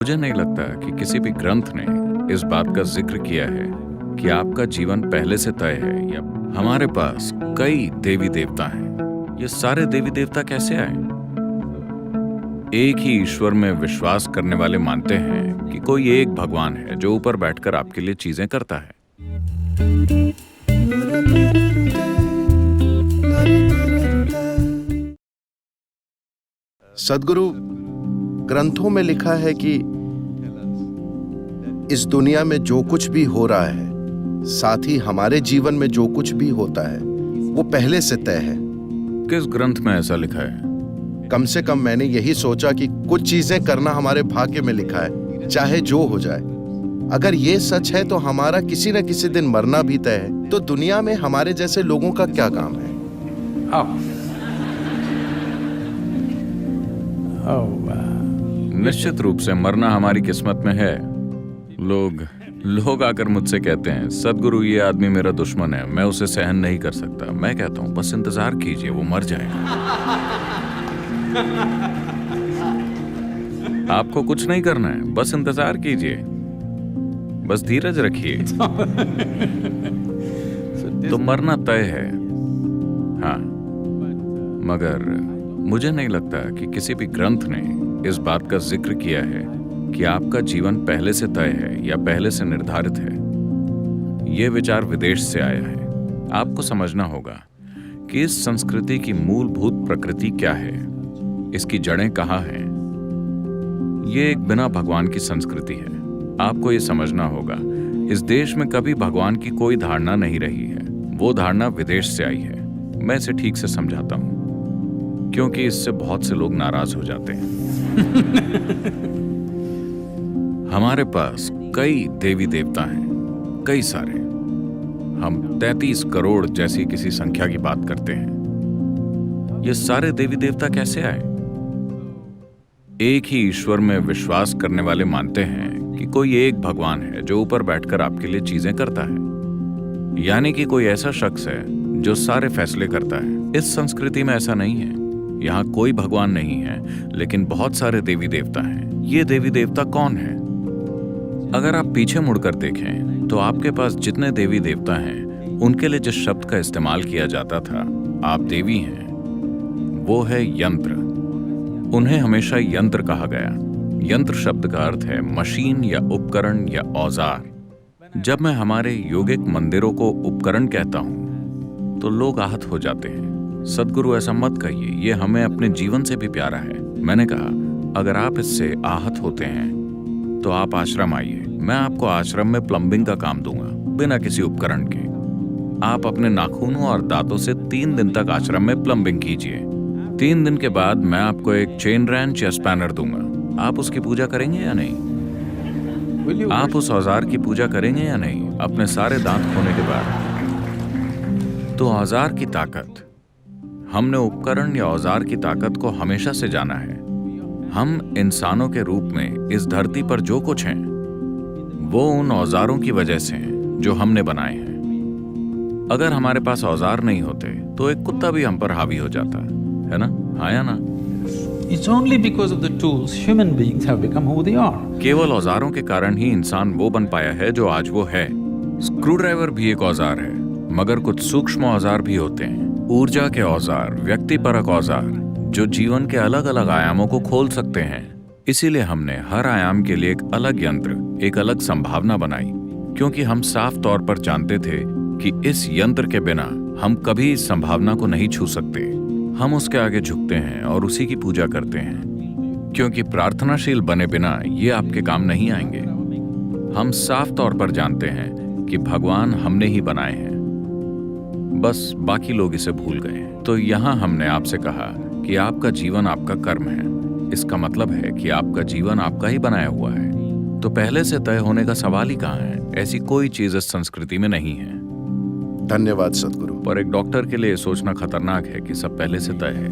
मुझे नहीं लगता कि किसी भी ग्रंथ ने इस बात का जिक्र किया है कि आपका जीवन पहले से तय है या हमारे पास कई देवी देवता हैं। ये सारे देवी देवता कैसे आए? एक ही ईश्वर में विश्वास करने वाले मानते हैं कि कोई एक भगवान है जो ऊपर बैठकर आपके लिए चीजें करता है। सद्गुरु, ग्रंथों में लिखा है कि इस दुनिया में जो कुछ भी हो रहा है, साथ ही हमारे जीवन में जो कुछ भी होता है, वो पहले से तय है। किस ग्रंथ में ऐसा लिखा है? कम से कम मैंने यही सोचा कि कुछ चीजें करना हमारे भाग्य में लिखा है, चाहे जो हो जाए। अगर ये सच है तो हमारा किसी न किसी दिन मरना भी तय है, तो दुनिया में हमारे जैसे लोगों का क्या काम है? निश्चित रूप से मरना हमारी किस्मत में है। लोग आकर मुझसे कहते हैं, सद्गुरु ये आदमी मेरा दुश्मन है, मैं उसे सहन नहीं कर सकता। मैं कहता हूं बस इंतजार कीजिए, वो मर जाएगा। आपको कुछ नहीं करना है, बस इंतजार कीजिए, बस धीरज रखिए। तो मरना तय है, हाँ, मगर मुझे नहीं लगता कि किसी भी ग्रंथ ने इस बात का जिक्र किया है कि आपका जीवन पहले से तय है या पहले से निर्धारित है। यह विचार विदेश से आया है। आपको समझना होगा कि इस संस्कृति की मूलभूत प्रकृति क्या है, इसकी जड़ें कहाँ हैं। ये एक बिना भगवान की संस्कृति है। आपको ये समझना होगा, इस देश में कभी भगवान की कोई धारणा नहीं रही है। वो धारणा विदेश से आई है। मैं इसे ठीक से समझाता हूं, क्योंकि इससे बहुत से लोग नाराज हो जाते हैं। हमारे पास कई देवी देवता हैं, कई सारे। हम 33 करोड़ जैसी किसी संख्या की बात करते हैं। ये सारे देवी देवता कैसे आए? एक ही ईश्वर में विश्वास करने वाले मानते हैं कि कोई एक भगवान है जो ऊपर बैठकर आपके लिए चीजें करता है, यानी कि कोई ऐसा शख्स है जो सारे फैसले करता है। इस संस्कृति में ऐसा नहीं है। यहाँ कोई भगवान नहीं है, लेकिन बहुत सारे देवी देवता हैं। ये देवी देवता कौन है? अगर आप पीछे मुड़कर देखें तो आपके पास जितने देवी देवता हैं, उनके लिए जिस शब्द का इस्तेमाल किया जाता था, आप देवी हैं, वो है यंत्र। उन्हें हमेशा यंत्र कहा गया। यंत्र शब्द का अर्थ है मशीन या उपकरण या औजार। जब मैं हमारे योगिक मंदिरों को उपकरण कहता हूं तो लोग आहत हो जाते हैं। सद्गुरु ऐसा मत कहिए, ये हमें अपने जीवन से भी प्यारा है। मैंने कहा, अगर आप इससे आहत होते हैं तो आप आश्रम आइए, मैं आपको आश्रम में प्लम्बिंग का काम दूंगा, बिना किसी उपकरण के। आप अपने नाखूनों और दांतों से 3 दिन तक आश्रम में प्लम्बिंग कीजिए। 3 दिन के बाद मैं आपको एक चेन रेंच या स्पैनर दूंगा। आप उसकी पूजा करेंगे या नहीं? आप उस औजार की पूजा करेंगे या नहीं अपने सारे दांत खोने के बाद? तो औजार की ताकत, हमने उपकरण या औजार की ताकत को हमेशा से जाना है। हम इंसानों के रूप में इस धरती पर जो कुछ हैं, वो उन औजारों की वजह से हैं जो हमने बनाए हैं। अगर हमारे पास औजार नहीं होते तो एक कुत्ता भी हम पर हावी हो जाता है ना? हाँ या ना? It's only because of the tools human beings have become who they are. केवल औजारों के कारण ही इंसान वो बन पाया है जो आज वो है। स्क्रू ड्राइवर भी एक औजार है, मगर कुछ सूक्ष्म औजार भी होते हैं। ऊर्जा के औजार, व्यक्तिपरक औजार, जो जीवन के अलग अलग आयामों को खोल सकते हैं। इसीलिए हमने हर आयाम के लिए एक अलग यंत्र, एक अलग संभावना बनाई, क्योंकि हम साफ तौर पर जानते थे कि इस यंत्र के बिना हम कभी इस संभावना को नहीं छू सकते। हम उसके आगे झुकते हैं और उसी की पूजा करते हैं, क्योंकि प्रार्थनाशील बने बिना ये आपके काम नहीं आएंगे। हम साफ तौर पर जानते हैं कि भगवान हमने ही बनाए हैं, बस बाकी लोग इसे भूल गए। तो यहाँ हमने आपसे कहा कि आपका जीवन आपका कर्म है। इसका मतलब है कि आपका जीवन आपका ही बनाया हुआ है। तो पहले से तय होने का सवाल ही कहाँ है? ऐसी कोई चीज इस संस्कृति में नहीं है। धन्यवाद सद्गुरु। पर एक डॉक्टर के लिए सोचना खतरनाक है कि सब पहले से तय है।